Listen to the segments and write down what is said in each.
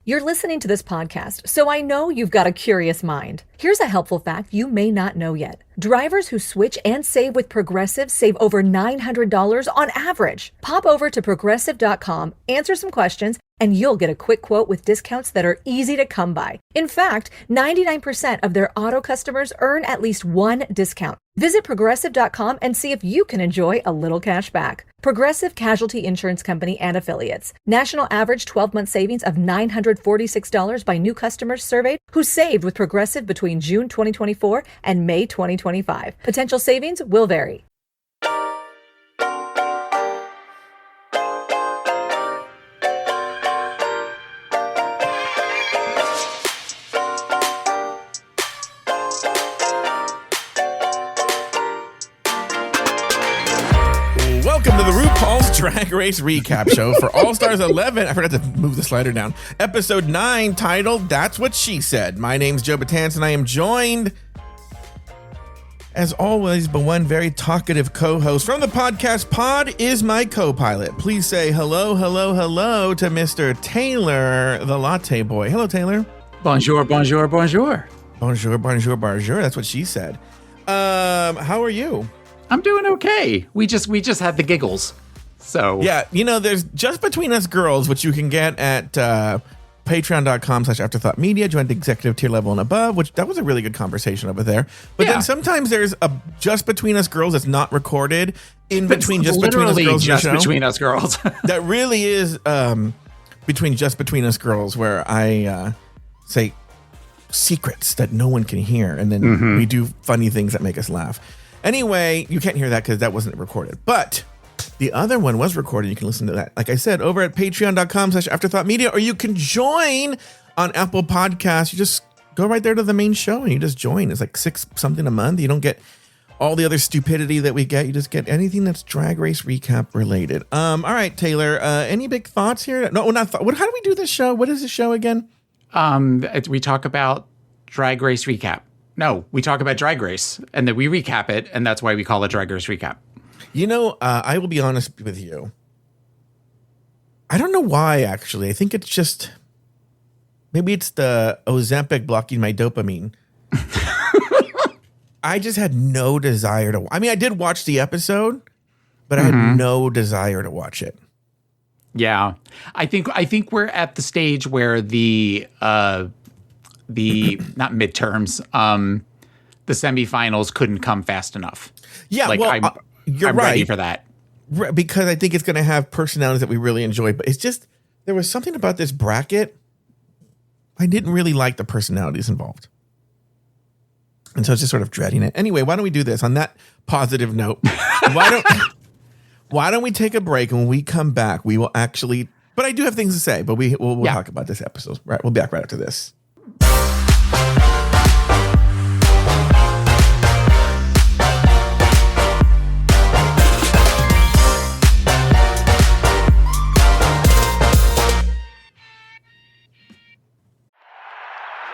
You're listening to this podcast, so I know you've got a curious mind. Here's a helpful fact you may not know yet. Drivers who switch and save with Progressive save over $900 on average. Pop over to Progressive.com, answer some questions, and you'll get a quick quote with discounts that are easy to come by. In fact, 99% of their auto customers earn at least one discount. Visit Progressive.com and see if you can enjoy a little cash back. Progressive Casualty Insurance Company and Affiliates. National average 12-month savings of $946 by new customers surveyed who saved with Progressive between June 2024 and May 2025. Potential savings will vary. Welcome to the RuPaul's Drag Race Recap Show for All Stars 11. I forgot to move the slider down. Episode 9, titled That's What She Said. My name's Joe Batanz, and I am joined, as always, by one very talkative co-host from the podcast Pod is my co-pilot. Please say hello, hello, hello to Mr. Taylor, the Latte Boy. Hello, Taylor. Bonjour, bonjour, bonjour. Bonjour, bonjour, bonjour. That's what she said. How are you? I'm doing okay. We just had the giggles. So yeah, you know, there's Just Between Us Girls, which you can get at patreon.com/afterthoughtmedia, join the executive tier level and above, which that was a really good conversation over there. But then sometimes there's a Just Between Us Girls that's not recorded in between Just Between Us Girls. Just Between Us Girls. That really is between Just Between Us Girls, where I say secrets that no one can hear, and then we do funny things that make us laugh. Anyway, you can't hear that because that wasn't recorded. But the other one was recorded. You can listen to that, like I said, over at patreon.com/afterthoughtmedia, or you can join on Apple Podcasts. You just go right there to the main show and you just join. It's like $6 something a month. You don't get all the other stupidity that we get. You just get anything that's Drag Race Recap related. All right, Taylor, any big thoughts here? No, not thoughts. How do we do this show? What is this show again? We talk about Drag Race Recap. No, we talk about Drag Race, and then we recap it, and that's why we call it Drag Race Recap. You know, I will be honest with you. I don't know why, actually. I think it's just... Maybe it's the Ozempic blocking my dopamine. I just had no desire to... I mean, I did watch the episode, but I had no desire to watch it. Yeah. I think we're at the stage where the not midterms, the semifinals couldn't come fast enough. Yeah, like, well, I'm right. ready for that. Because I think it's going to have personalities that we really enjoy. But it's just, there was something about this bracket. I didn't really like the personalities involved. And so I was just sort of dreading it. Anyway, why don't we do this on that positive note? Why don't we take a break, and when we come back, we will actually, but I do have things to say, but we'll talk about this episode. Right. We'll be back right after this.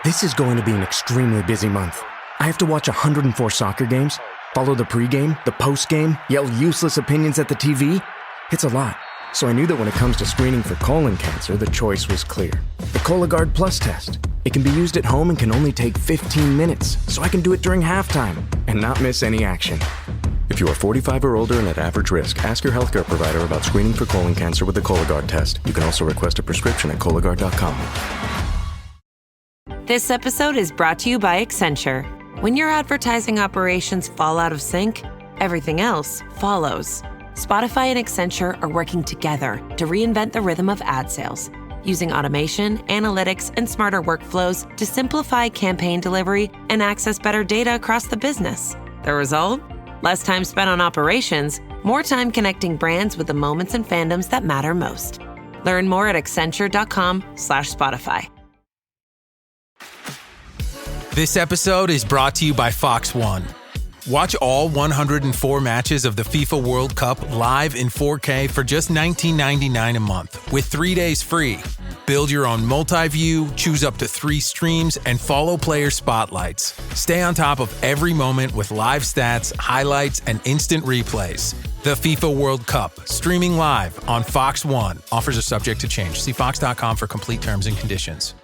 This is going to be an extremely busy month. I have to watch 104 soccer games, follow the pregame, the postgame, yell useless opinions at the TV. It's a lot. So I knew that when it comes to screening for colon cancer, the choice was clear. The Cologuard Plus test. It can be used at home and can only take 15 minutes, so I can do it during halftime and not miss any action. If you are 45 or older and at average risk, ask your healthcare provider about screening for colon cancer with the Cologuard test. You can also request a prescription at Cologuard.com. This episode is brought to you by Accenture. When your advertising operations fall out of sync, everything else follows. Spotify and Accenture are working together to reinvent the rhythm of ad sales, using automation, analytics, and smarter workflows to simplify campaign delivery and access better data across the business. The result? Less time spent on operations, more time connecting brands with the moments and fandoms that matter most. Learn more at accenture.com/Spotify. This episode is brought to you by Fox One. Watch all 104 matches of the FIFA World Cup live in 4K for just $19.99 a month with 3 days free. Build your own multi-view, choose up to 3 streams, and follow player spotlights. Stay on top of every moment with live stats, highlights, and instant replays. The FIFA World Cup, streaming live on Fox One. Offers are subject to change. See fox.com for complete terms and conditions.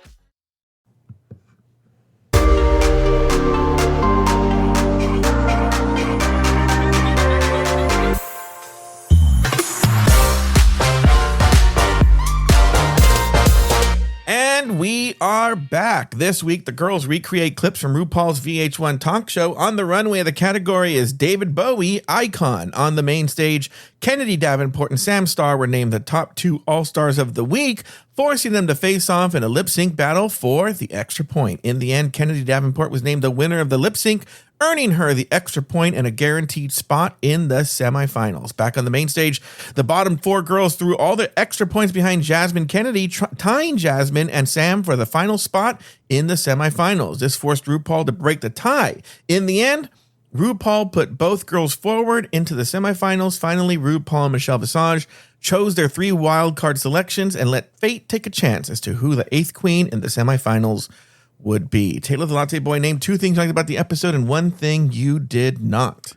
And we are back. This week, the girls recreate clips from RuPaul's VH1 talk show. On the runway, the category is David Bowie, Icon. On the main stage, Kennedy Davenport and Sam Starr were named the top 2 All-Stars of the week, forcing them to face off in a lip-sync battle for the extra point. In the end, Kennedy Davenport was named the winner of the lip-sync, earning her the extra point and a guaranteed spot in the semifinals. Back on the main stage, the bottom 4 girls threw all their extra points behind Jasmine Kennedy, tying Jasmine and Sam for the final spot in the semifinals. This forced RuPaul to break the tie. In the end, RuPaul put both girls forward into the semifinals. Finally, RuPaul and Michelle Visage chose their 3 wildcard selections and let fate take a chance as to who the 8th queen in the semifinals would be. Taylor the Latte Boy, named 2 things you liked about the episode and 1 thing you did not.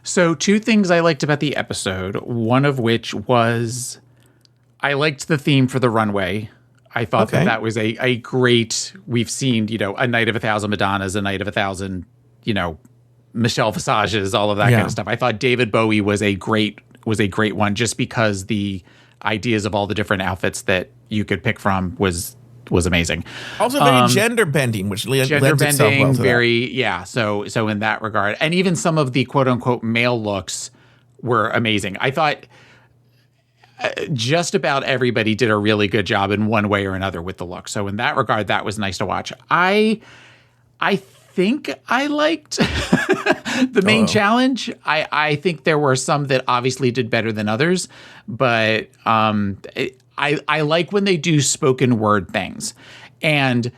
So 2 things I liked about the episode, one of which was I liked the theme for the runway. I thought that was a great, we've seen, a night of 1,000 Madonnas, a night of 1,000, Michelle Visages, all of that kind of stuff. I thought David Bowie was a great one just because the ideas of all the different outfits that you could pick from was amazing. Also very gender bending, which lends itself well to that. So in that regard, and even some of the quote unquote male looks were amazing. I thought just about everybody did a really good job in one way or another with the look. So in that regard, that was nice to watch. I think I liked the main challenge. I think there were some that obviously did better than others, but I like when they do spoken word things, and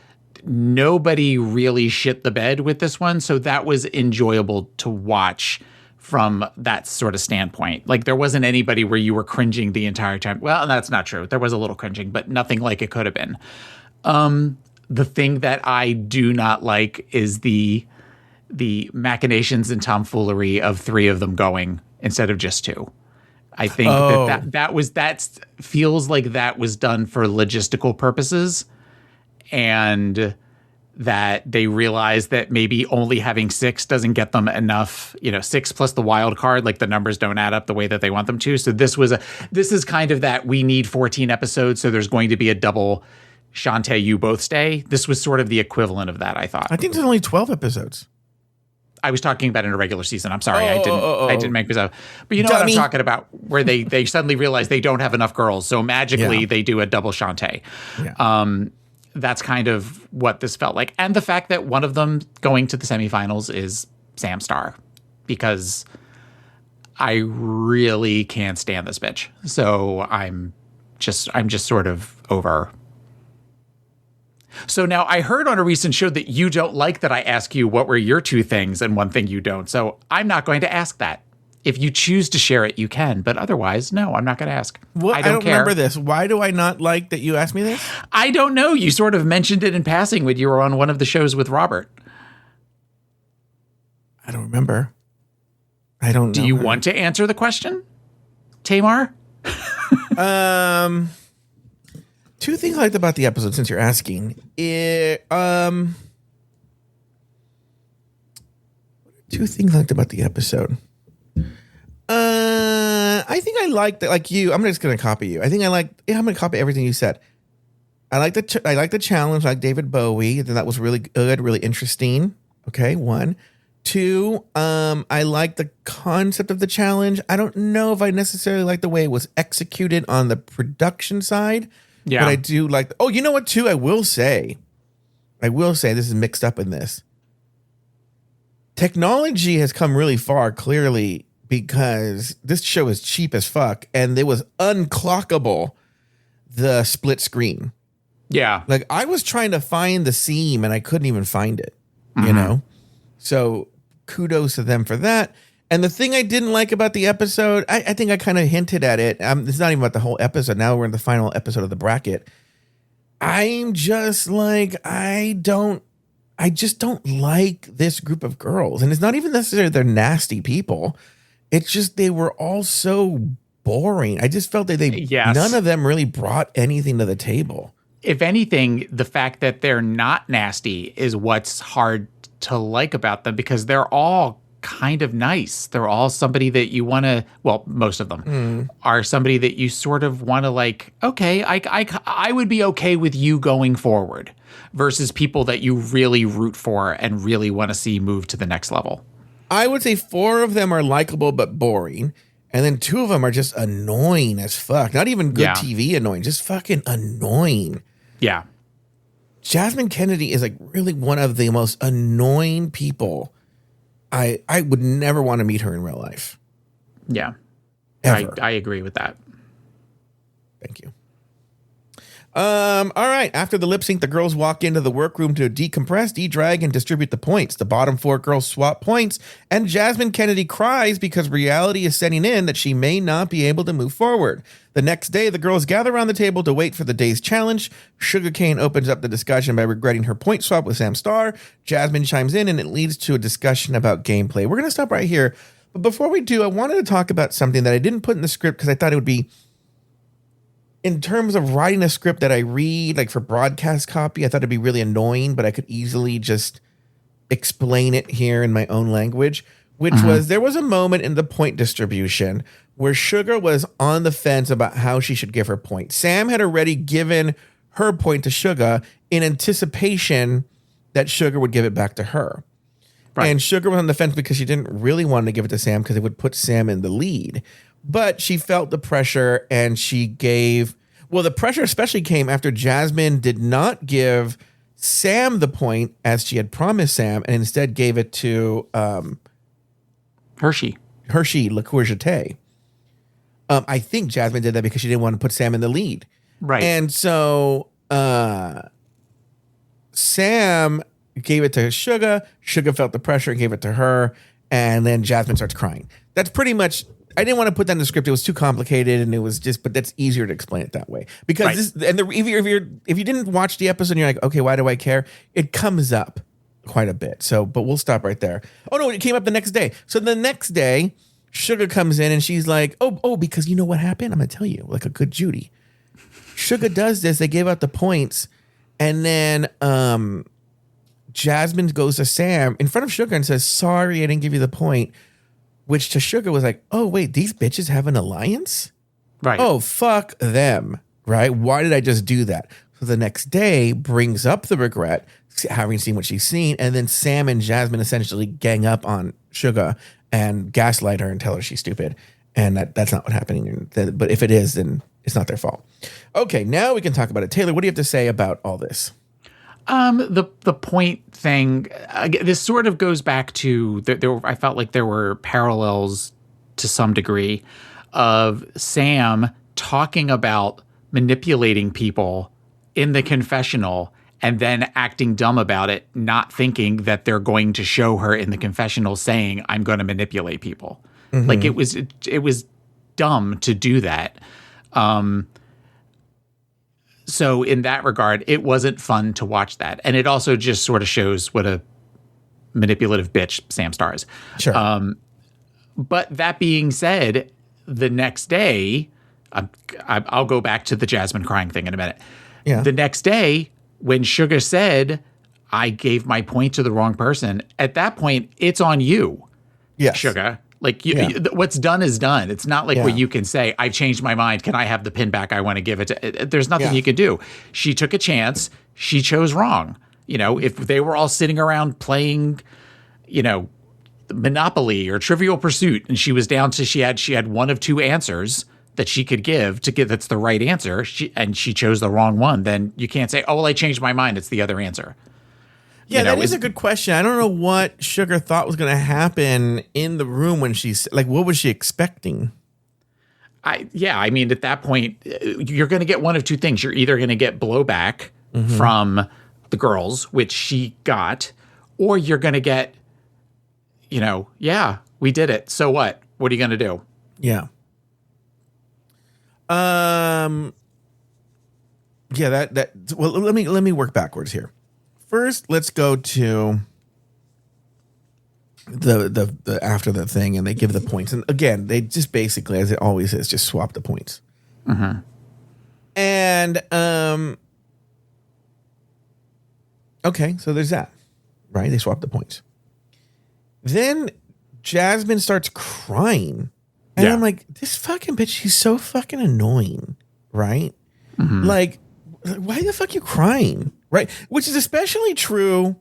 nobody really shit the bed with this one. So that was enjoyable to watch from that sort of standpoint. Like there wasn't anybody where you were cringing the entire time. Well, that's not true. There was a little cringing, but nothing like it could have been. The thing that I do not like is the machinations and tomfoolery of 3 of them going instead of just 2. I think that feels like that was done for logistical purposes, and that they realized that maybe only having 6 doesn't get them enough, 6 plus the wild card, like the numbers don't add up the way that they want them to. So this is kind of that we need 14 episodes, so there's going to be a double Shantae, you both stay. This was sort of the equivalent of that, I thought. I think there's only 12 episodes. I was talking about in a regular season. I'm sorry, I didn't make this up. But you know what I'm talking about, where they suddenly realize they don't have enough girls, so magically they do a double Shantae. Yeah. That's kind of what this felt like, and the fact that one of them going to the semifinals is Sam Starr, because I really can't stand this bitch. So I'm just sort of over. So now I heard on a recent show that you don't like that I ask you what were your 2 things and 1 thing you don't. So I'm not going to ask that. If you choose to share it, you can. But otherwise, no, I'm not going to ask. Well, I don't remember this. Why do I not like that you asked me this? I don't know. You sort of mentioned it in passing when you were on one of the shows with Robert. I don't remember. I don't know. Do you want to answer the question, Tamar? 2 things I liked about the episode, since you're asking. 2 things I liked about the episode. I think I liked that. Like you, I'm just going to copy you. I'm going to copy everything you said. I like the challenge, like David Bowie. That was really good, really interesting. Okay, 1. 2, I like the concept of the challenge. I don't know if I necessarily like the way it was executed on the production side. Yeah. But I do like, you know what, too? I will say this is mixed up in this. Technology has come really far, clearly, because this show is cheap as fuck, and it was unclockable, the split screen. Yeah. Like, I was trying to find the seam, and I couldn't even find it, you know? So, kudos to them for that. And the thing I didn't like about the episode, I think I kind of hinted at it. It's not even about the whole episode. Now we're in the final episode of the bracket. I'm just like, I just don't like this group of girls. And it's not even necessarily they're nasty people. It's just they were all so boring. I just felt that Yes. none of them really brought anything to the table. If anything, the fact that they're not nasty is what's hard to like about them, because they're all kind of nice. They're all somebody that you want to, well, most of them are somebody that you sort of want to like, okay, I would be okay with you going forward, versus people that you really root for and really want to see move to the next level. I would say 4 of them are likable but boring. And then 2 of them are just annoying as fuck. Not even good TV annoying, just fucking annoying. Yeah. Jasmine Kennedy is like really one of the most annoying people. I would never want to meet her in real life. Yeah. Ever. I agree with that. Thank you. All right. After the lip sync, the girls walk into the workroom to decompress, de-drag, and distribute the points. The bottom 4 girls swap points, and Jasmine Kennedy cries because reality is setting in that she may not be able to move forward. The next day, the girls gather around the table to wait for the day's challenge. Sugarcane opens up the discussion by regretting her point swap with Sam Starr. Jasmine chimes in, and it leads to a discussion about gameplay. We're going to stop right here. But before we do, I wanted to talk about something that I didn't put in the script because I thought it would be, in terms of writing a script that I read, like for broadcast copy, I thought it'd be really annoying, but I could easily just explain it here in my own language, which was there was a moment in the point distribution where Sugar was on the fence about how she should give her point. Sam had already given her point to Sugar in anticipation that Sugar would give it back to her. Right. And Sugar was on the fence because she didn't really want to give it to Sam because it would put Sam in the lead. But she felt the pressure and she gave, well, the pressure especially came after Jasmine did not give Sam the point as she had promised Sam and instead gave it to Hershey Le Courgette. I think Jasmine did that because she didn't want to put Sam in the lead. Right. And so Sam gave it to Sugar. Sugar felt the pressure and gave it to her. And then Jasmine starts crying. That's pretty much, I didn't want to put that in the script. It was too complicated and it was just, but that's easier to explain it that way. Because if you didn't watch the episode and you're like, okay, why do I care? It comes up quite a bit. So, but we'll stop right there. Oh no, it came up the next day. So the next day, Sugar comes in and she's like, oh, because you know what happened? I'm going to tell you, like a good Judy. Sugar does this. They gave out the points. And then Jasmine goes to Sam in front of Sugar and says, sorry, I didn't give you the point. Which to Sugar was like, oh, wait, these bitches have an alliance? Right. Oh, fuck them. Right? Why did I just do that? So the next day brings up the regret, having seen what she's seen. And then Sam and Jasmine essentially gang up on Sugar and gaslight her and tell her she's stupid. And that's not what happened. But if it is, then it's not their fault. Okay, now we can talk about it. Taylor, what do you have to say about all this? The point thing, this sort of goes back to, I felt like there were parallels to some degree of Sam talking about manipulating people in the confessional and then acting dumb about it, not thinking that they're going to show her in the confessional saying, I'm going to manipulate people. Mm-hmm. Like it was dumb to do that. So in that regard, it wasn't fun to watch that. And it also just sort of shows what a manipulative bitch Sam Starr is. Sure. But that being said, the next day, I'll go back to the Jasmine crying thing in a minute. Yeah. The next day, when Sugar said, I gave my point to the wrong person, at that point, it's on you, yes. Sugar. Like, what's done is done. It's not like what you can say, I've changed my mind. Can I have the pin back? I want to give it to... There's nothing you can do. She took a chance. She chose wrong. You know, if they were all sitting around playing, you know, Monopoly or Trivial Pursuit, and she was down to she had one of two answers that she could give that's the right answer, and she chose the wrong one, then you can't say, oh, well, I changed my mind. It's the other answer. Yeah, that is a good question. I don't know what Sugar thought was going to happen in the room when she's like, what was she expecting? I mean, at that point, you're going to get one of two things. You're either going to get blowback from the girls, which she got, or you're going to get, you know, yeah, we did it. So what? What are you going to do? Yeah. Yeah, well, let me work backwards here. First, let's go to the after the thing, and they give the points. And again, they just basically, as it always is, just swap the points. And okay, so there's that, right? They swap the points. Then Jasmine starts crying, and I'm like, this fucking bitch, she's so fucking annoying, right? Like, why the fuck are you crying, right? Which is especially true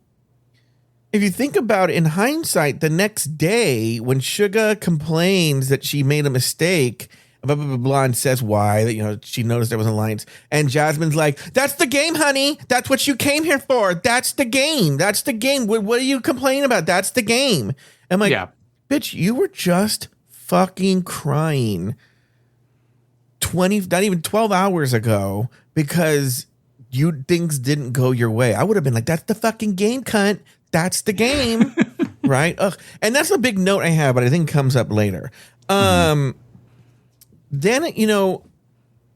if you think about it in hindsight. The next day, when Suga complains that she made a mistake, blah, blah, blah, blah, and says why, that, you know, she noticed there was an alliance, and Jasmine's like, that's the game, honey. That's what you came here for. That's the game. That's the game. What are you complaining about? That's the game. I'm like, bitch, you were just fucking crying 20, not even 12 hours ago because things didn't go your way. I would have been like, that's the fucking game, cunt. That's the game. Right? Ugh. And that's a big note I have, but I think comes up later. Then, you know,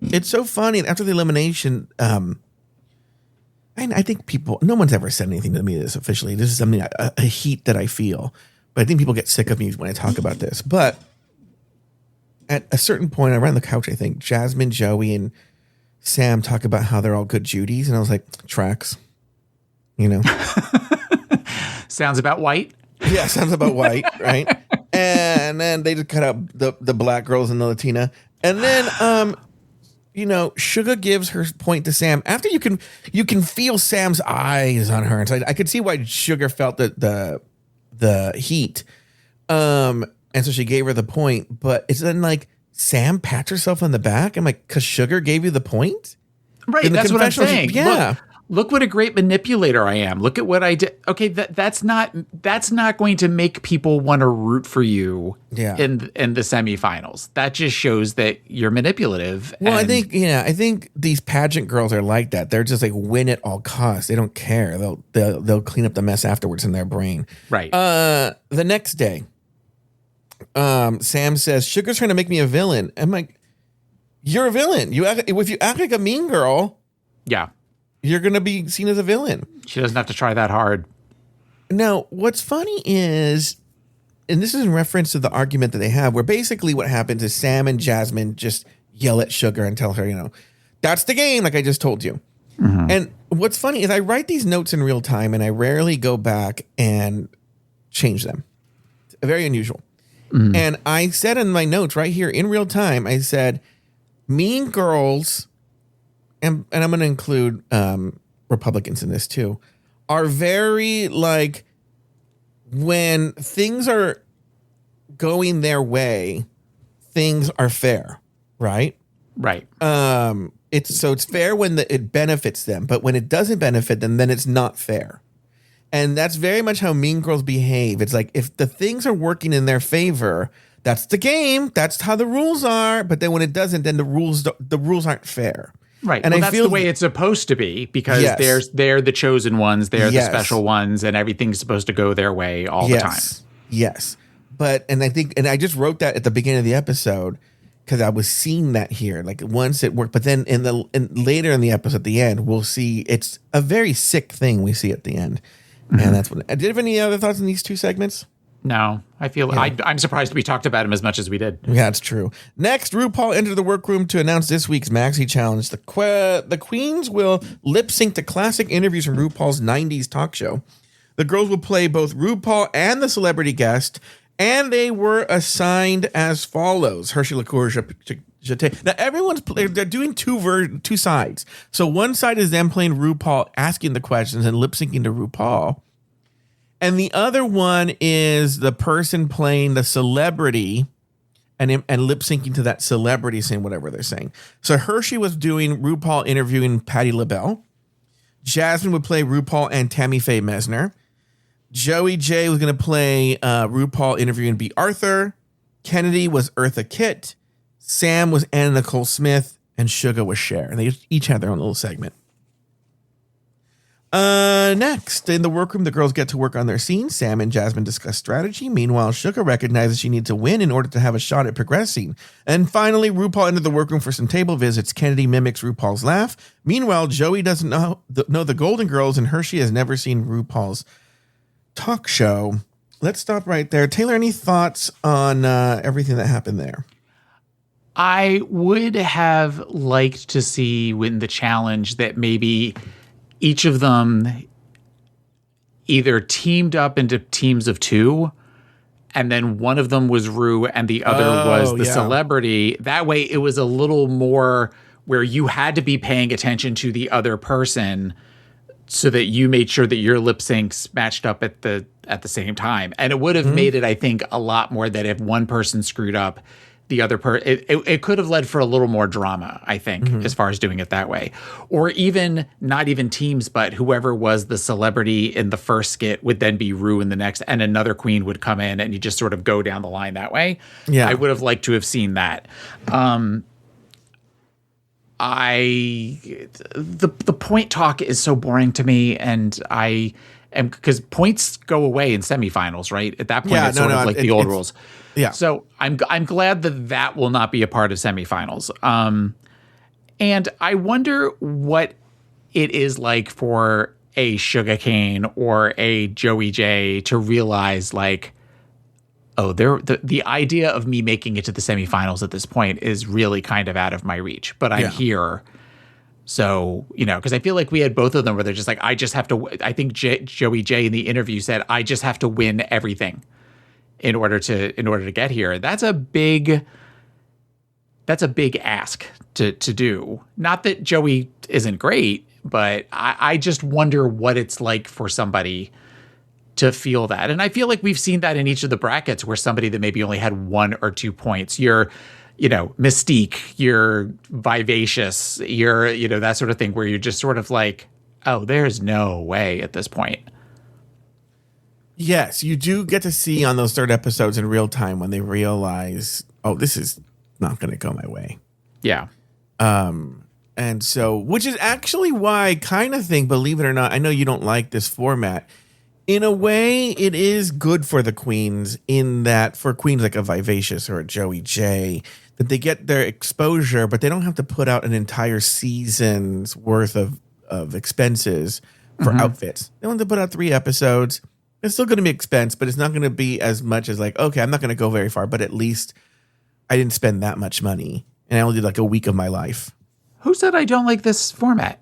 it's so funny. After the elimination, I think no one's ever said anything to me this officially. This is something, a heat that I feel. But I think people get sick of me when I talk about this. But at a certain point, around the couch, I think, Jasmine, Joey, and Sam talk about how they're all good Judies. And I was like, tracks. You know? Sounds about white. Yeah, sounds about white, right? And then they just cut out the black girls and the Latina. And then, you know, Suga gives her point to Sam. After you can feel Sam's eyes on her. And so I could see why Suga felt the heat. And so she gave her the point. But it's then like, Sam pats herself on the back. I'm like, because Sugar gave you the point? Right, that's what I'm saying. Yeah. Look what a great manipulator I am. Look at what I did. Okay, that's not going to make people want to root for you in the semifinals. That just shows that you're manipulative. Well, I think these pageant girls are like that. They're just like win at all costs. They don't care. They'll clean up the mess afterwards in their brain. Right. The next day, Sam says, Sugar's trying to make me a villain. I'm like, you're a villain. If you act like a mean girl, you're going to be seen as a villain. She doesn't have to try that hard. Now, what's funny is, and this is in reference to the argument that they have, where basically what happens is Sam and Jasmine just yell at Sugar and tell her, you know, that's the game, like I just told you. And what's funny is I write these notes in real time and I rarely go back and change them. It's very unusual. And I said in my notes right here in real time, I said, mean girls, and I'm going to include Republicans in this too, are very like, when things are going their way, things are fair, right? Right. It's fair when it benefits them, but when it doesn't benefit them, then it's not fair. And that's very much how mean girls behave. It's like, if the things are working in their favor, that's the game. That's how the rules are. But then when it doesn't, then the rules aren't fair. Right. And well, that's the way it's supposed to be, because they're the chosen ones. They're the special ones, and everything's supposed to go their way all the time. Yes. But, and I just wrote that at the beginning of the episode because I was seeing that here. Like, once it worked, but then later in the episode at the end, we'll see it's a very sick thing we see at the end. And that's what. Did you have any other thoughts on these two segments? No, I feel I'm surprised we talked about him as much as we did. Yeah, it's true. Next, RuPaul entered the workroom to announce this week's Maxi Challenge. The queens will lip sync to classic interviews from RuPaul's 90s talk show. The girls will play both RuPaul and the celebrity guest, and they were assigned as follows: Hershey Liqueur Jeté. Now they're doing two sides. So one side is them playing RuPaul, asking the questions and lip syncing to RuPaul. And the other one is the person playing the celebrity and lip syncing to that celebrity saying whatever they're saying. So Hershey was doing RuPaul interviewing Patti LaBelle. Jasmine would play RuPaul and Tammy Faye Mesner. Joey J was going to play RuPaul interviewing B. Arthur. Kennedy was Eartha Kitt. Sam was Anna Nicole Smith. And Suga was Cher. And they each had their own little segment. Next, in the workroom, the girls get to work on their scenes. Sam and Jasmine discuss strategy. Meanwhile, Suga recognizes she needs to win in order to have a shot at progressing. And finally, RuPaul entered the workroom for some table visits. Kennedy mimics RuPaul's laugh. Meanwhile, Joey doesn't know the Golden Girls, and Hershey has never seen RuPaul's talk show. let's stop right there. Taylor, any thoughts on everything that happened there? I would have liked to see win the challenge that maybe each of them either teamed up into teams of two, and then one of them was Rue and the other was the celebrity. That way it was a little more where you had to be paying attention to the other person so that you made sure that your lip syncs matched up at the same time. And it would have made it, I think, a lot more that if one person screwed up, the other person, it could have led for a little more drama, I think, as far as doing it that way. Or even, not even teams, but whoever was the celebrity in the first skit would then be Rue in the next, and another queen would come in, and you just sort of go down the line that way. Yeah. I would have liked to have seen that. The point talk is so boring to me, and because points go away in semifinals, right? At that point, it's sort of like the old rules. Yeah. So I'm glad that will not be a part of semifinals. And I wonder what it is like for a Sugarcane or a Joey J to realize, like, oh, the idea of me making it to the semifinals at this point is really kind of out of my reach, but I'm here. So, because I feel like we had both of them where they're just like, I just have to, I think Joey J in the interview said, I just have to win everything in order to get here. That's a big ask to do. Not that Joey isn't great, but I just wonder what it's like for somebody to feel that. And I feel like we've seen that in each of the brackets where somebody that maybe only had 1 or 2 points, you're, Mystique, you're Vivacious, you're, that sort of thing where you're just sort of like, oh, there's no way at this point. Yes, you do get to see on those third episodes in real time when they realize, oh, this is not going to go my way. Yeah. And so, which is actually why I kind of think, believe it or not, I know you don't like this format. In a way, it is good for the queens in that for queens like a Vivacious or a Joey J, that they get their exposure, but they don't have to put out an entire season's worth of expenses for outfits. They only have to put out 3 episodes. It's still going to be expense, but it's not going to be as much as like, okay, I'm not going to go very far, but at least I didn't spend that much money and I only did like a week of my life. Who said I don't like this format?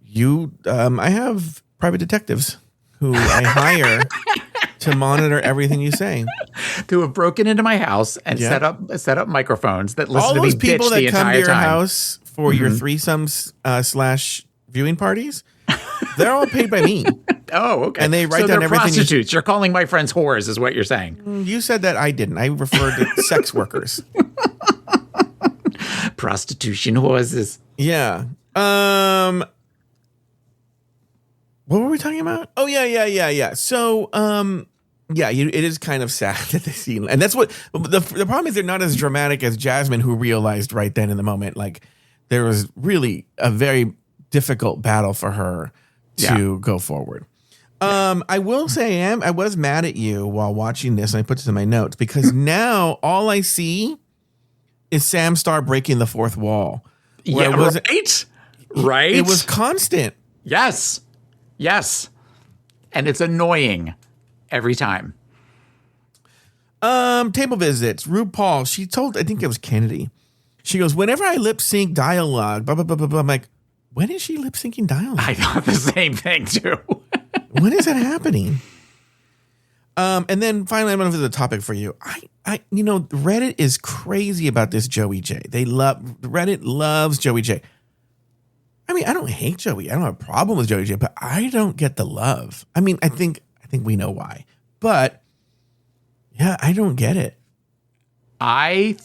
I have private detectives who I hire to monitor everything you say. Who have broken into my house and set up microphones that listen to me bitch the entire time. All those people that come to your house for your threesomes / viewing parties, they're all paid by me. Oh, okay. And they write down everything. Prostitutes. You're calling my friends whores, is what you're saying. You said that. I didn't. I referred to sex workers. Prostitution whores. Yeah. What were we talking about? Oh, yeah. So, it is kind of sad that they see, and that's what the problem is. They're not as dramatic as Jasmine, who realized right then in the moment, like there was really a very difficult battle for her to go forward. I will say I was mad at you while watching this, and I put this in my notes because now all I see is Sam Star breaking the fourth wall. Yeah, right. It was constant. Yes, and it's annoying every time. Table visits. RuPaul. She told, I think it was Kennedy. She goes, whenever I lip sync dialogue, blah blah blah blah blah. I'm like, when is she lip syncing dialogue? I thought the same thing too. When is that happening? And then finally, I'm going to the topic for you. Reddit is crazy about this Joey J. Reddit loves Joey J. I mean, I don't hate Joey. I don't have a problem with Joey J, but I don't get the love. I mean, I think we know why, but yeah, I don't get it. I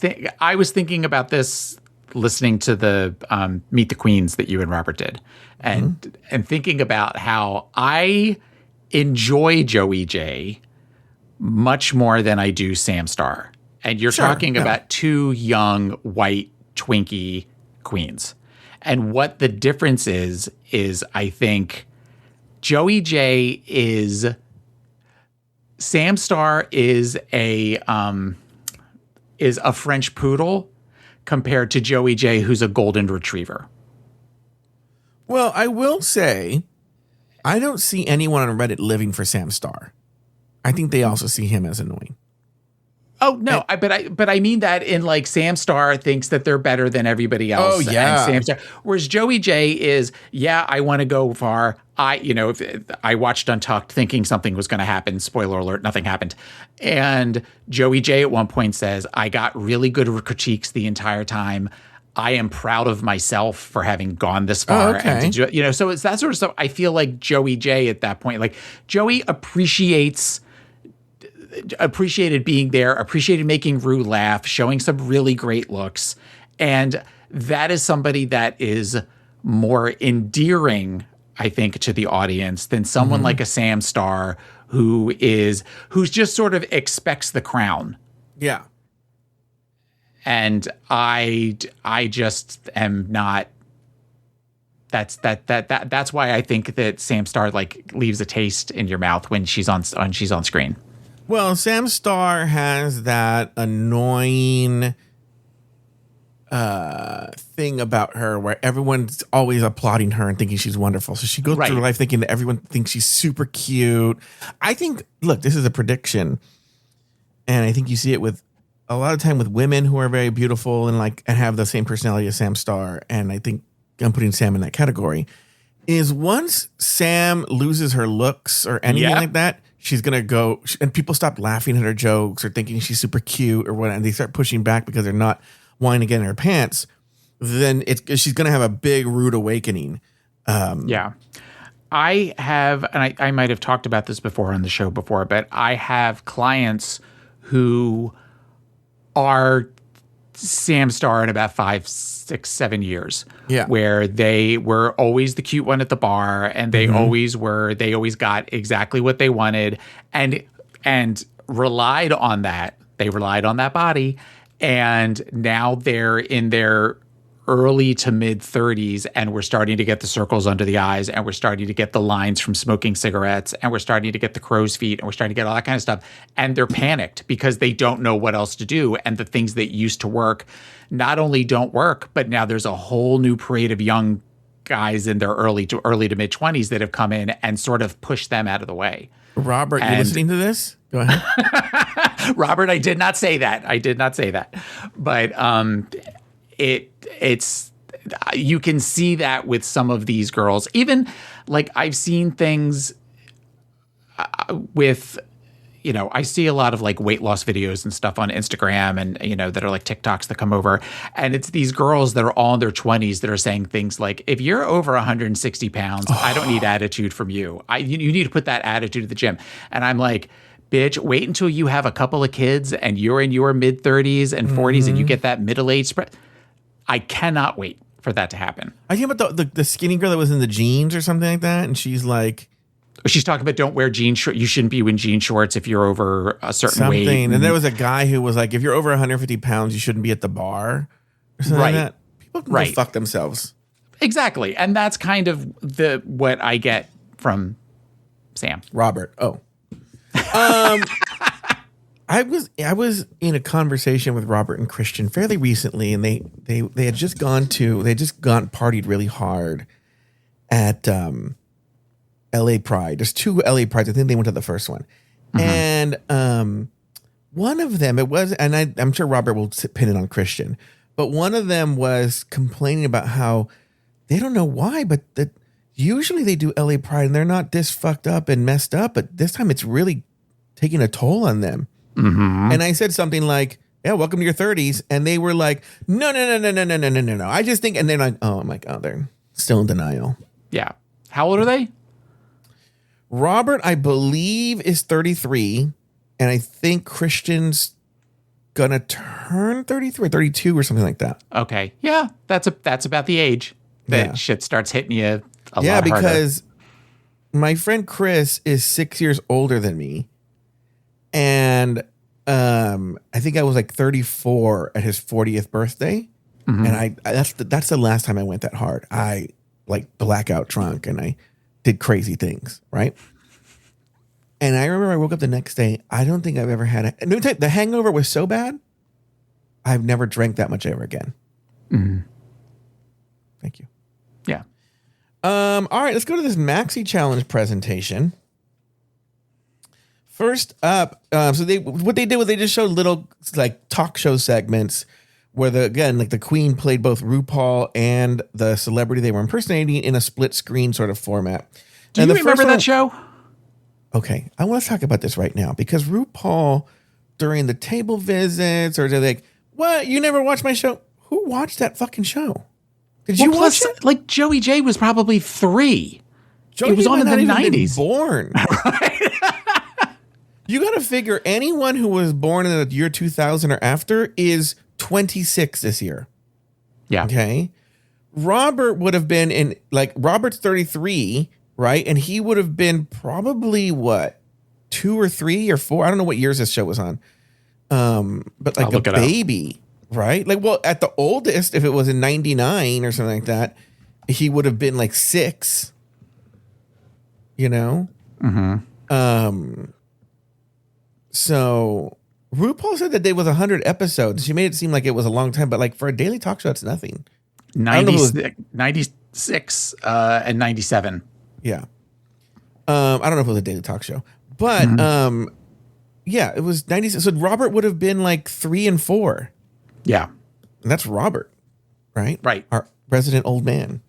was thinking about this listening to the Meet the Queens that you and Robert did, and thinking about how I enjoy Joey J much more than I do Sam Star. And you're talking about 2 young white Twinkie queens. And what the difference is I think Joey J is Sam Star is a French poodle compared to Joey J, who's a golden retriever. Well, I will say, I don't see anyone on Reddit living for Sam Star. I think they also see him as annoying. Oh no, but I mean that in like Sam Starr thinks that they're better than everybody else. Oh yeah. And Sam Starr, whereas Joey J is, yeah, I want to go far. If I watched Untucked thinking something was going to happen. Spoiler alert, nothing happened. And Joey J at one point says, I got really good critiques the entire time. I am proud of myself for having gone this far. Oh, okay. And so it's that sort of stuff. I feel like Joey J at that point, like Joey appreciated being there, appreciated making Rue laugh, showing some really great looks. And that is somebody that is more endearing, I think, to the audience than someone like a Sam Starr who's just sort of expects the crown. Yeah. And I just am not. That's why I think that Sam Starr like leaves a taste in your mouth when she's on screen. Well, Sam Starr has that annoying thing about her where everyone's always applauding her and thinking she's wonderful. So she goes through life thinking that everyone thinks she's super cute. I think, look, this is a prediction. And I think you see it with a lot of time with women who are very beautiful and have the same personality as Sam Starr. And I think I'm putting Sam in that category. Is once Sam loses her looks or anything like that, she's going to go, and people stop laughing at her jokes or thinking she's super cute or what, and they start pushing back because they're not wanting to get in her pants, then she's going to have a big rude awakening. I have, and I might have talked about this before on the show before, but I have clients who are Sam Starr in about 5, 6, 7 years. Yeah. Where they were always the cute one at the bar and they always got exactly what they wanted and relied on that. They relied on that body. And now they're in their early to mid 30s and we're starting to get the circles under the eyes and we're starting to get the lines from smoking cigarettes and we're starting to get the crow's feet and we're starting to get all that kind of stuff. And they're panicked because they don't know what else to do. And the things that used to work not only don't work, but now there's a whole new parade of young guys in their early to mid 20s that have come in and sort of pushed them out of the way. Robert, you listening to this? Go ahead. Robert, I did not say that. But it's you can see that with some of these girls. Even like I've seen things with, I see a lot of like weight loss videos and stuff on Instagram and, that are like TikToks that come over. And it's these girls that are all in their 20s that are saying things like, if you're over 160 pounds, I don't need attitude from you. You need to put that attitude at the gym. And I'm like, bitch, wait until you have a couple of kids and you're in your mid 30s and 40s and you get that middle-aged spread. I cannot wait for that to happen. I think about the skinny girl that was in the jeans or something like that. And she's like, she's talking about don't wear jean shorts. You shouldn't be in jean shorts if you're over a certain weight. And there was a guy who was like, if you're over 150 pounds, you shouldn't be at the bar. Or something like that. People can go fuck themselves. Exactly. And that's kind of what I get from Sam. Robert. Oh. I was in a conversation with Robert and Christian fairly recently, and they had just partied really hard at LA Pride. There's 2 LA Prides. I think they went to the first one. And one of them, I'm sure Robert will pin it on Christian, but one of them was complaining about how they don't know why, but that usually they do LA Pride and they're not this fucked up and messed up, but this time it's really taking a toll on them. And I said something like, yeah, welcome to your 30s. And they were like, no. I just think, and they're like, oh my God, they're still in denial. Yeah. How old are they? Robert, I believe, is 33. And I think Christian's going to turn 33 or 32 or something like that. Okay. Yeah. That's about the age that shit starts hitting you a lot harder. Yeah, because my friend Chris is 6 years older than me. And I think I was like 34 at his 40th birthday. And that's the last time I went that hard. I like blackout drunk and I did crazy things, right? And I remember I woke up the next day. I don't think I've ever had the hangover was so bad. I've never drank that much ever again. Thank you. Yeah. All right, let's go to this Maxi Challenge presentation. First up, so what they did was they just showed little like talk show segments where the queen played both RuPaul and the celebrity they were impersonating in a split screen sort of format. Do you remember that show? Okay, I want to talk about this right now because RuPaul during the table visits or they're like, "What? You never watched my show? Who watched that fucking show? Did you watch it?" Like Joey J was probably 3. Joey it was on in the 90s. Born. You got to figure anyone who was born in the year 2000 or after is 26 this year. Yeah. Okay. Robert would have been Robert's 33, right? And he would have been probably what, 2 or 3 or 4? I don't know what years this show was on. But like a baby, right? Like, well, at the oldest, if it was in 99 or something like that, he would have been like 6. You know? Mm-hmm. So RuPaul said that there was 100 episodes. She made it seem like it was a long time, but like for a daily talk show, it's nothing. 96 and 97. Yeah. I don't know if it was a daily talk show, but yeah, it was 96. So Robert would have been like 3 and 4. Yeah. And that's Robert, right? Right. Our resident old man.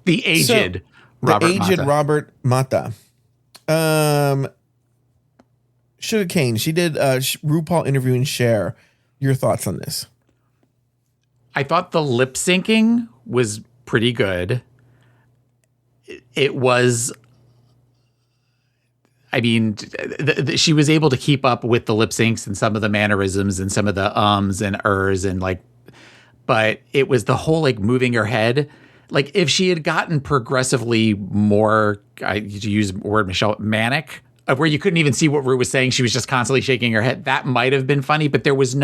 The aged Robert Mata. Sugar Cane. She did RuPaul interviewing Cher. Your thoughts on this? I thought the lip syncing was pretty good. It was, I mean, she was able to keep up with the lip syncs and some of the mannerisms and some of the ums and ers and like, but it was the whole like moving her head. Like if she had gotten progressively more, to use the word Michelle, manic, where you couldn't even see what Ru was saying, she was just constantly shaking her head. That might have been funny, but there was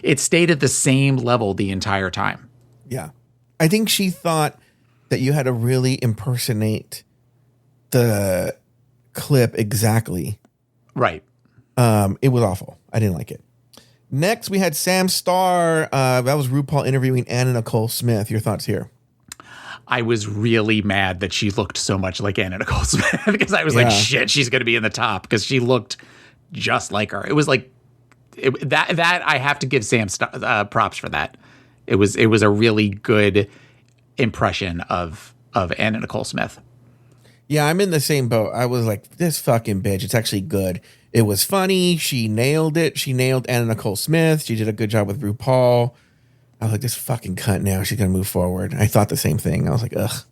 it stayed at the same level the entire time. Yeah. I think she thought that you had to really impersonate the clip exactly. Right. It was awful. I didn't like it. Next, we had Sam Starr. That was RuPaul interviewing Anna Nicole Smith. Your thoughts here? I was really mad that she looked so much like Anna Nicole Smith because I was like, shit, she's going to be in the top because she looked just like her. It was like that I have to give Sam props for that. It was a really good impression of Anna Nicole Smith. Yeah, I'm in the same boat. I was like, this fucking bitch. It's actually good. It was funny. She nailed it. She nailed Anna Nicole Smith. She did a good job with RuPaul. I was like, this fucking cunt now. She's going to move forward. I thought the same thing. I was like, ugh.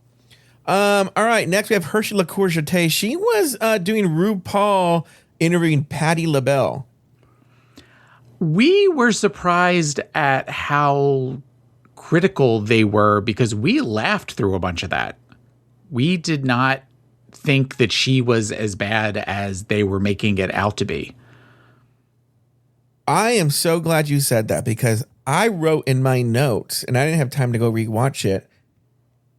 All right. Next, we have Hershey LaCourgette. She was doing RuPaul interviewing Patti LaBelle. We were surprised at how critical they were because we laughed through a bunch of that. We did not think that she was as bad as they were making it out to be. I am so glad you said that because I wrote in my notes, and I didn't have time to go rewatch it.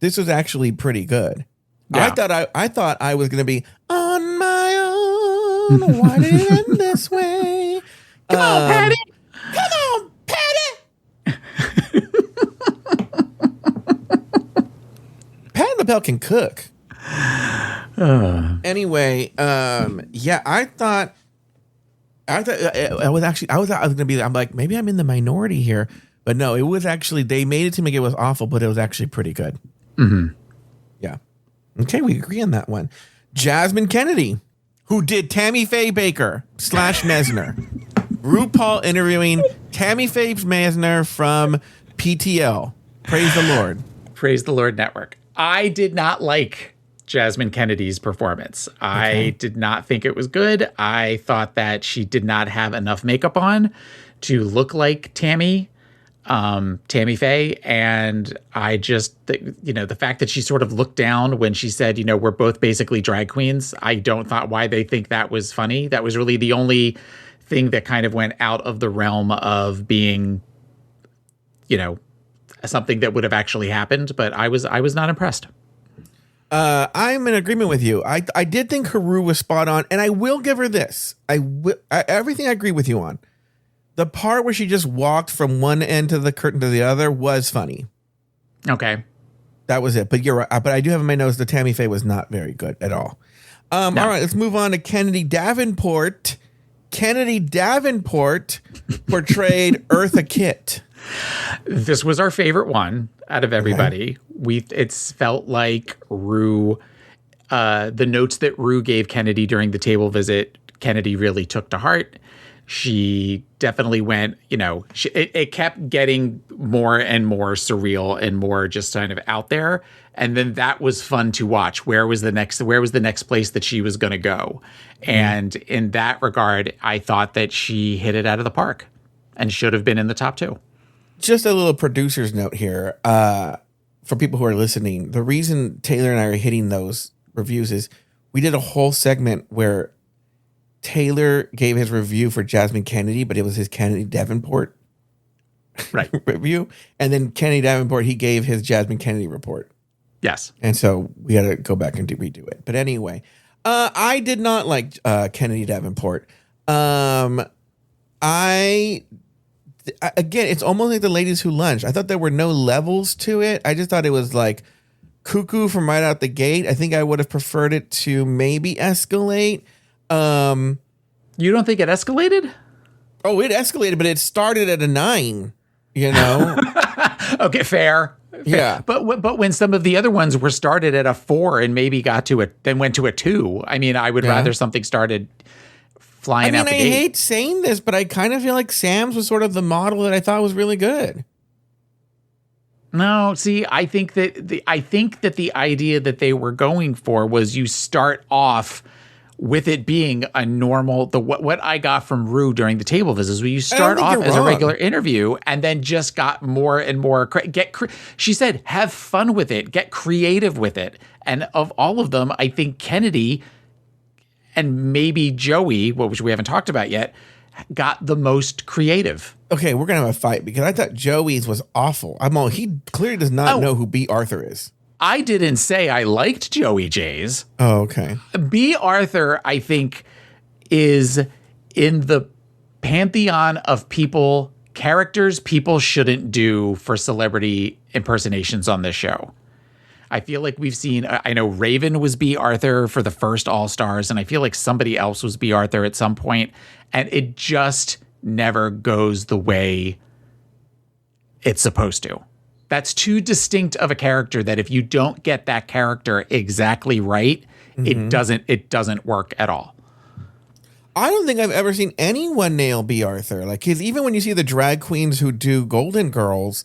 This was actually pretty good. Yeah. I thought I was going to be on my own. Why did it end this way? Come on, Patty. Come on, Patty. Patti LaBelle can cook. Anyway, yeah, I thought I was going to be, I'm like, maybe I'm in the minority here, but no, it was actually, they made it to make it was awful, but it was actually pretty good. Mm-hmm. Yeah. Okay. We agree on that one. Jasmine Kennedy, who did Tammy Faye Baker / Mesner. RuPaul interviewing Tammy Faye Mesner from PTL. Praise the Lord. Praise the Lord Network. I did not like Jasmine Kennedy's performance. Okay. I did not think it was good. I thought that she did not have enough makeup on to look like Tammy Faye. And I just, the fact that she sort of looked down when she said, we're both basically drag queens. I don't thought why they think that was funny. That was really the only thing that kind of went out of the realm of being, something that would have actually happened. But I was not impressed. I'm in agreement with you. I did think Haru was spot on, and I will give her this. Everything I agree with you on. The part where she just walked from one end of the curtain to the other was funny. Okay. That was it. But you're right. But I do have in my notes that Tammy Faye was not very good at all. All right, let's move on to Kennedy Davenport. Kennedy Davenport portrayed Eartha Kitt. This was our favorite one out of everybody. Okay. It's felt like Ru, the notes that Ru gave Kennedy during the table visit, Kennedy really took to heart. She definitely went, it kept getting more and more surreal and more just kind of out there. And then that was fun to watch. Where was the next place that she was going to go? And in that regard, I thought that she hit it out of the park and should have been in the top 2. Just a little producer's note here for people who are listening. The reason Taylor and I are hitting those reviews is we did a whole segment where Taylor gave his review for Jasmine Kennedy, but it was his Kennedy Davenport review. And then Kennedy Davenport, he gave his Jasmine Kennedy report. Yes. And so we had to go back and redo it. But anyway, I did not like Kennedy Davenport. Again, it's almost like The Ladies Who Lunch. I thought there were no levels to it. I just thought it was like cuckoo from right out the gate. I think I would have preferred it to maybe escalate. You don't think it escalated? Oh, it escalated, but it started at a 9, Okay, fair. Yeah. But when some of the other ones were started at a 4 and maybe then went to a 2, I mean, I would rather something started flying out the gate. I hate saying this, but I kind of feel like Sam's was sort of the model that I thought was really good. No, see, I think that the idea that they were going for was you start off with it being a normal, what I got from Ru during the table visits, where you start off as a regular interview and then just got more and more, she said, have fun with it, get creative with it. And of all of them, I think Kennedy and maybe Joey, which we haven't talked about yet, got the most creative. Okay, we're going to have a fight because I thought Joey's was awful. He clearly does not know who B. Arthur is. I didn't say I liked Joey J's. Oh, okay. B. Arthur, I think, is in the pantheon of characters people shouldn't do for celebrity impersonations on this show. I feel like we've seen, I know Raven was B. Arthur for the first All-Stars, and I feel like somebody else was B. Arthur at some point, and it just never goes the way it's supposed to. That's too distinct of a character that if you don't get that character exactly right, it doesn't work at all. I don't think I've ever seen anyone nail B. Arthur. Like, even when you see the drag queens who do Golden Girls,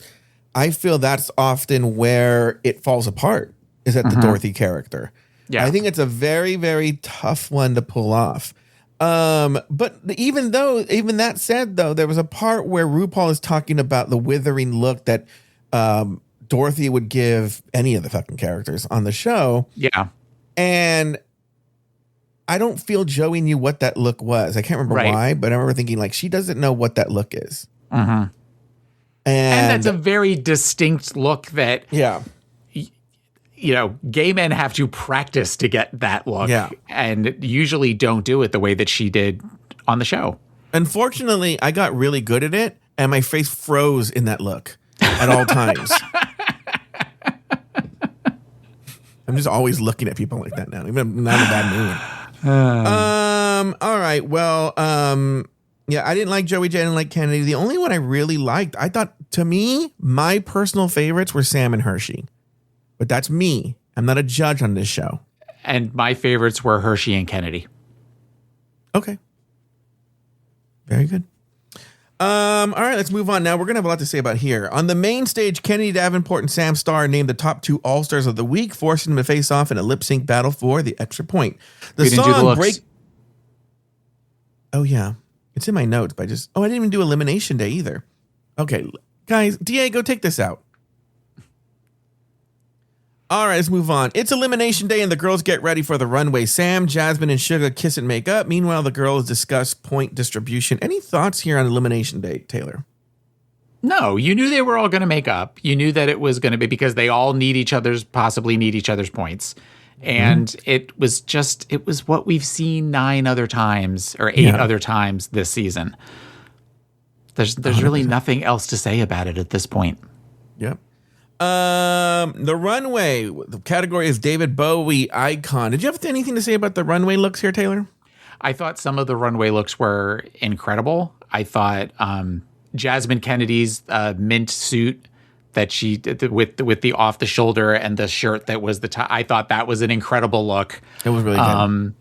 I feel that's often where it falls apart, is at the Dorothy character. Yeah. I think it's a very, very tough one to pull off. But even that said, though, there was a part where RuPaul is talking about the withering look that Dorothy would give any of the fucking characters on the show. Yeah. And I don't feel Joey knew what that look was. I can't remember why, but I remember thinking, like, she doesn't know what that look is. And that's a very distinct look that, gay men have to practice to get that look and usually don't do it the way that she did on the show. Unfortunately, I got really good at it and my face froze in that look at all times. I'm just always looking at people like that now, even if I'm not in a bad mood. All right. Well, yeah, I didn't like Joey J. I didn't like Kennedy. The only one I really liked, I thought, to me, my personal favorites were Sam and Hershey. But that's me. I'm not a judge on this show. And my favorites were Hershey and Kennedy. Okay. Very good. All right, let's move on now. We're going to have a lot to say about here. On the main stage, Kennedy Davenport and Sam Starr named the top 2 All-Stars of the week, forcing them to face off in a lip-sync battle for the extra point. The song Break... Oh, yeah. It's in my notes, but I didn't even do Elimination Day either. Okay, guys, Diego, take this out. All right, let's move on. It's Elimination Day, and the girls get ready for the runway. Sam, Jasmine, and Suga kiss and make up. Meanwhile, the girls discuss point distribution. Any thoughts here on Elimination Day, Taylor? No, you knew they were all going to make up. You knew that it was going to be because they all possibly need each other's points. And it was what we've seen 9 other times or 8 other times this season. There's really nothing else to say about it at this point. Yep. The runway. The category is David Bowie icon. Did you have anything to say about the runway looks here, Taylor? I thought some of the runway looks were incredible. I thought Jasmine Kennedy's mint suit that she did with the off the shoulder and the shirt that was the top. I thought that was an incredible look. It was really good.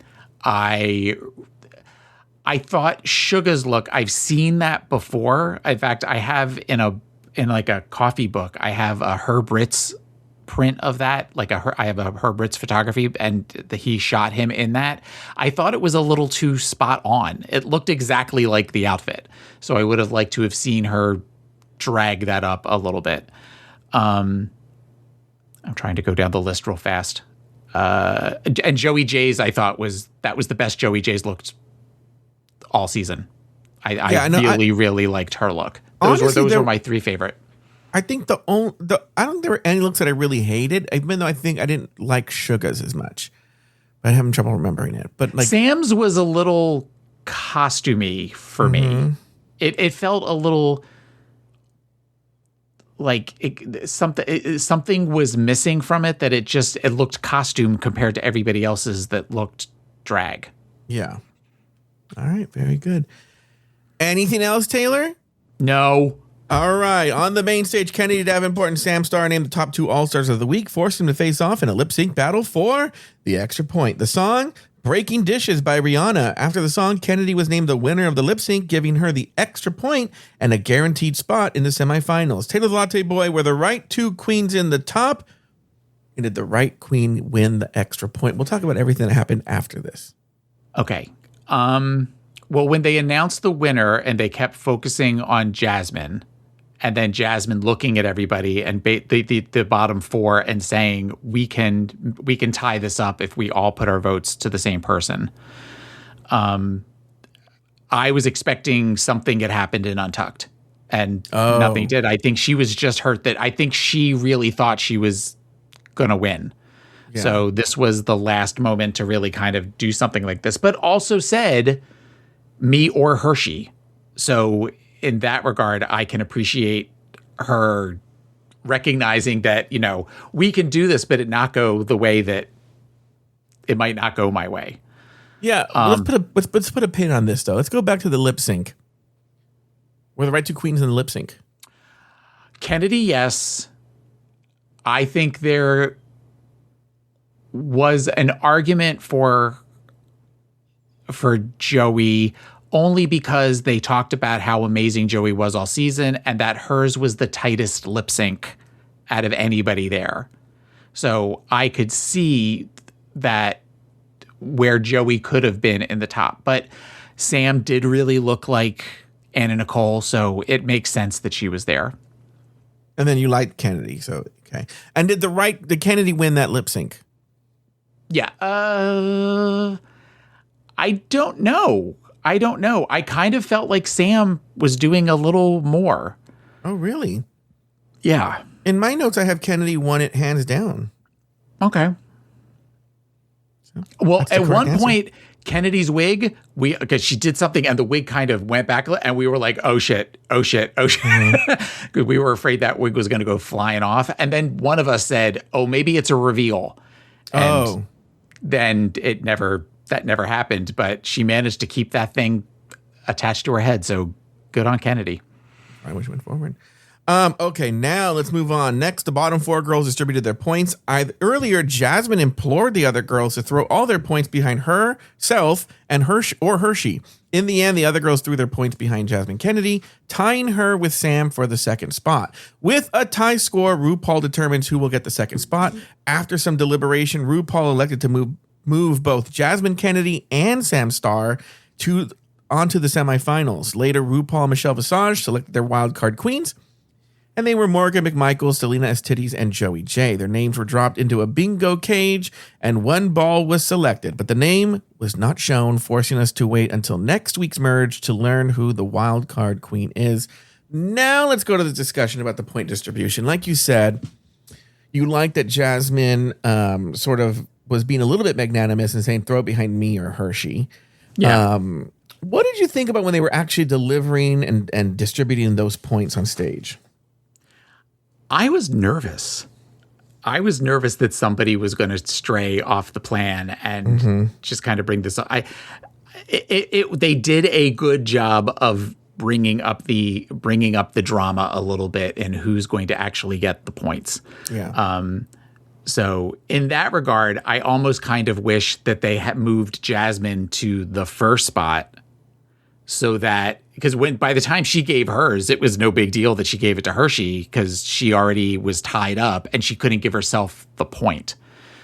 I thought Suga's look. I've seen that before. In fact, I have in like a coffee book. I have a Herb Ritz print of that. I have a Herb Ritz photography, and he shot him in that. I thought it was a little too spot on. It looked exactly like the outfit, so I would have liked to have seen her drag that up a little bit. I'm trying to go down the list real fast. And Joey J's, I thought that was the best Joey J's looked all season. I really liked her look. Those were my three favorite. I think I don't think there were any looks that I really hated, even though I think I didn't like Suga's as much. But I'm having trouble remembering it. But like Sam's was a little costumey for me. It felt a little like something was missing from it, that it looked costume compared to everybody else's that looked drag. Yeah. All right. Very good. Anything else, Taylor? No. All right. On the main stage, Kennedy Davenport and Sam Starr named the top 2 All-Stars of the week, forced them to face off in a lip-sync battle for the extra point. The song, Breaking Dishes by Rihanna. After the song, Kennedy was named the winner of the lip-sync, giving her the extra point and a guaranteed spot in the semifinals. Taylor the Latte Boy were the right 2 queens in the top. And did the right queen win the extra point? We'll talk about everything that happened after this. Okay. Well, when they announced the winner and they kept focusing on Jasmine, and then Jasmine looking at everybody and the bottom 4 and saying, we can tie this up if we all put our votes to the same person. I was expecting something had happened in Untucked, and nothing did. I think she was just hurt that I think she really thought she was going to win. Yeah. So this was the last moment to really kind of do something like this, but also said me or Hershey. So in that regard, I can appreciate her recognizing that, we can do this, but it not go the way that it might not go my way. Yeah. Let's put a pin on this though. Let's go back to the lip sync. Were the right 2 queens in the lip sync? Kennedy, yes. I think there was an argument for Joey, only because they talked about how amazing Joey was all season and that hers was the tightest lip sync out of anybody there. So I could see that where Joey could have been in the top. But Sam did really look like Anna Nicole, so it makes sense that she was there. And then you liked Kennedy, so okay. And did Kennedy win that lip sync? Yeah. I don't know. I kind of felt like Sam was doing a little more. Oh, really? Yeah. In my notes, I have Kennedy won it hands down. Okay. So, well, at one point, Kennedy's wig, because she did something and the wig kind of went back, and we were like, oh shit. Because we were afraid that wig was going to go flying off. And then one of us said, oh, maybe it's a reveal. And then that never happened, but she managed to keep that thing attached to her head. So good on Kennedy. I wish we went forward. Okay, now let's move on. Next, the bottom 4 girls distributed their points. Earlier, Jasmine implored the other girls to throw all their points behind herself and Hershey. In the end, the other girls threw their points behind Jasmine Kennedy, tying her with Sam for the second spot. With a tie score, RuPaul determines who will get the second spot. After some deliberation, RuPaul elected to move both Jasmine Kennedy and Sam Starr onto the semifinals. Later, RuPaul and Michelle Visage selected their wild card queens, and they were Morgan McMichael, Selena Estidis, and Joey J. Their names were dropped into a bingo cage, and one ball was selected, but the name was not shown, forcing us to wait until next week's merge to learn who the wild card queen is. Now let's go to the discussion about the point distribution. Like you said, you like that Jasmine sort of was being a little bit magnanimous and saying, throw it behind me or Hershey. Yeah. What did you think about when they were actually delivering and distributing those points on stage? I was nervous. I was nervous that somebody was going to stray off the plan and just kind of bring this up. They did a good job of bringing up the drama a little bit and who's going to actually get the points. Yeah. So in that regard, I almost kind of wish that they had moved Jasmine to the first spot, so that, because by the time she gave hers, it was no big deal that she gave it to Hershey because she already was tied up and she couldn't give herself the point.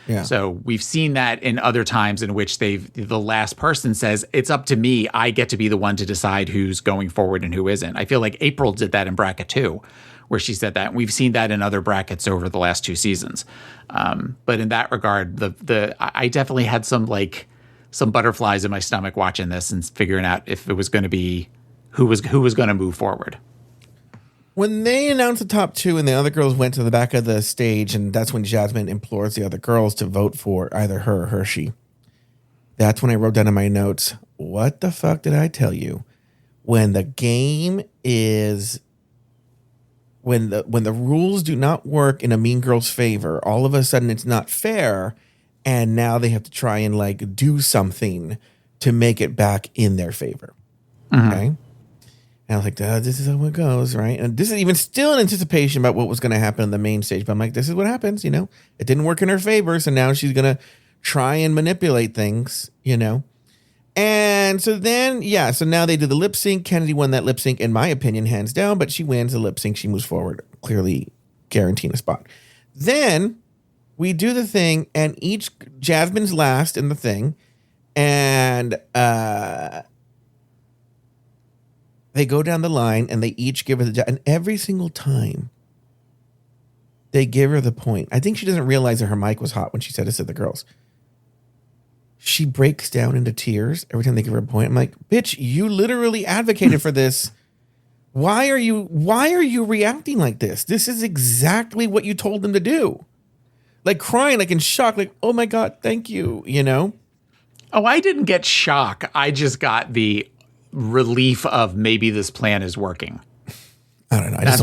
Yeah. So we've seen that in other times in which the last person says, it's up to me. I get to be the one to decide who's going forward and who isn't. I feel like April did that in bracket 2, where she said that. And we've seen that in other brackets over the last 2 seasons. But in that regard, I definitely had some butterflies in my stomach watching this and figuring out if it was going to be who was going to move forward. When they announced the top 2 and the other girls went to the back of the stage, and that's when Jasmine implores the other girls to vote for either her or Hershey. That's when I wrote down in my notes, what the fuck did I tell you? When the game is, when the rules do not work in a mean girl's favor, all of a sudden it's not fair, and now they have to try and do something to make it back in their favor. Okay? And I was like, this is how it goes, right? And this is even still in anticipation about what was going to happen on the main stage. But I'm like, this is what happens, It didn't work in her favor, so now she's going to try and manipulate things, And so then, so now they do the lip sync. Kennedy won that lip sync, in my opinion, hands down. But she wins the lip sync. She moves forward, clearly guaranteeing a spot. Then we do the thing, and Jasmine's last in the thing. And they go down the line and they each give her and every single time they give her the point. I think she doesn't realize that her mic was hot when she said this to the girls. She breaks down into tears every time they give her a point. I'm like, bitch, you literally advocated for this. Why are you reacting like this? This is exactly what you told them to do. Crying, in shock, oh my God, thank you, Oh, I didn't get shock. I just got the relief of maybe this plan is working. I don't know. That's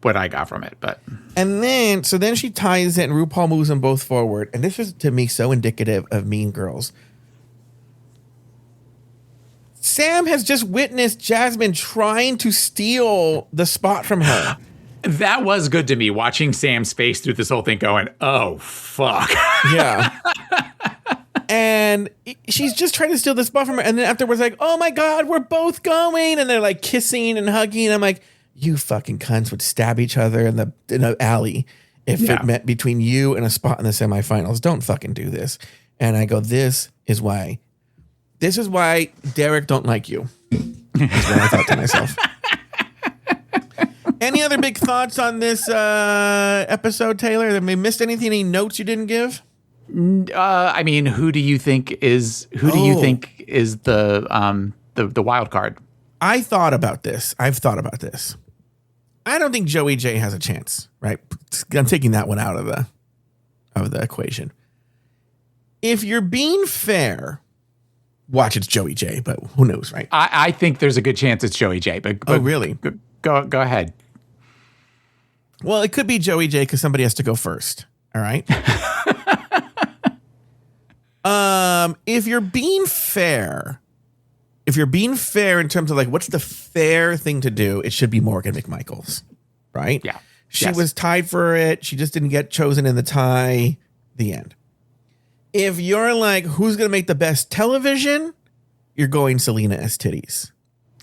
what I got from it. But so then she ties it, and RuPaul moves them both forward. And this was to me so indicative of Mean Girls. Sam has just witnessed Jasmine trying to steal the spot from her. That was good to me, watching Sam's face through this whole thing, going, "Oh fuck." Yeah. And she's just trying to steal the spot from her. And then afterwards, oh my God, we're both going. And they're kissing and hugging. And I'm like, you fucking cunts would stab each other in the alley if it meant between you and a spot in the semifinals. Don't fucking do this. And I go, this is why Derek don't like you. That's what I thought to myself. Any other big thoughts on this episode, Taylor? Have we missed anything? Any notes you didn't give? I mean, who do you think is the wild card? I've thought about this. I don't think Joey J has a chance, right? I'm taking that one out of the equation. If you're being fair, watch it's Joey J, but who knows, right? I think there's a good chance it's Joey J, but oh, really? Go ahead. Well, it could be Joey J because somebody has to go first. All right. If you're being fair in terms of what's the fair thing to do, it should be Morgan McMichaels, right? Yeah. She was tied for it. She just didn't get chosen in the tie. The end. If you're who's going to make the best television, you're going Selena S. Titties.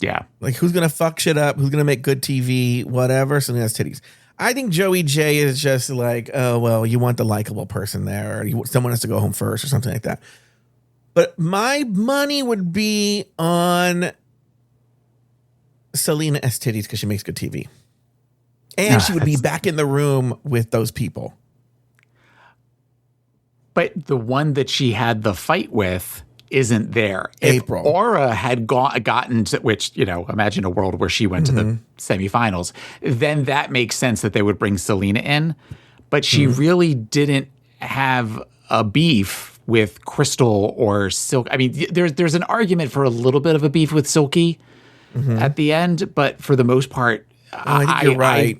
Yeah. Who's going to fuck shit up? Who's going to make good TV? Whatever. Selena S. Titties. I think Joey J is just oh, well, you want the likable person there, or someone has to go home first or something like that. But my money would be on Selena S. Titties because she makes good TV. And she would be back in the room with those people. But the one that she had the fight with isn't there. April. If Aura had gotten to, which, imagine a world where she went to the semifinals, then that makes sense that they would bring Selena in. But she really didn't have a beef with Crystal or Silk. I mean, there's an argument for a little bit of a beef with Silky at the end, but for the most part, I think you're right.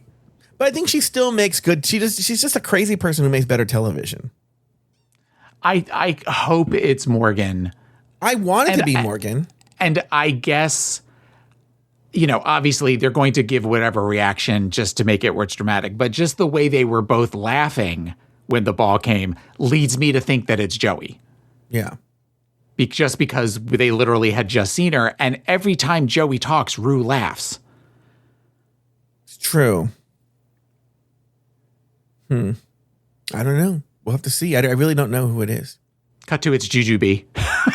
But I think she still makes good. She's just a crazy person who makes better television. I hope it's Morgan. I want it to be Morgan. And I guess, obviously they're going to give whatever reaction just to make it where it's dramatic. But just the way they were both laughing when the ball came leads me to think that it's Joey. Yeah. Just because they literally had just seen her. And every time Joey talks, Ru laughs. It's true. I don't know. We'll have to see. I really don't know who it is. Cut to it's Jujubee.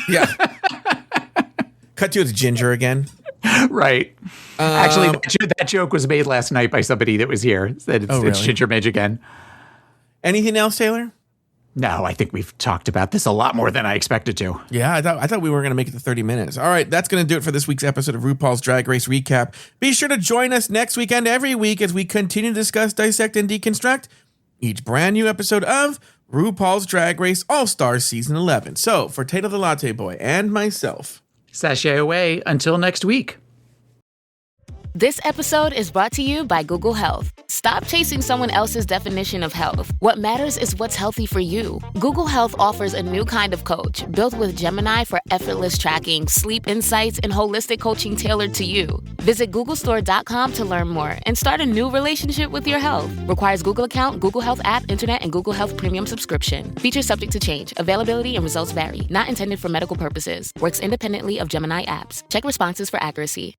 Yeah. Cut to it's Ginger again. Right. Actually, that joke was made last night by somebody that was here. Said it's Ginger Midge again. Anything else, Taylor? No, I think we've talked about this a lot more than I expected to. Yeah, I thought we were going to make it to 30 minutes. All right, that's going to do it for this week's episode of RuPaul's Drag Race Recap. Be sure to join us next week and every week as we continue to discuss, dissect, and deconstruct each brand new episode of RuPaul's Drag Race All-Stars Season 11. So, for Taylor the Latte Boy and myself, sashay away until next week. This episode is brought to you by Google Health. Stop chasing someone else's definition of health. What matters is what's healthy for you. Google Health offers a new kind of coach built with Gemini for effortless tracking, sleep insights, and holistic coaching tailored to you. Visit googlestore.com to learn more and start a new relationship with your health. Requires Google account, Google Health app, internet, and Google Health Premium subscription. Features subject to change. Availability and results vary. Not intended for medical purposes. Works independently of Gemini apps. Check responses for accuracy.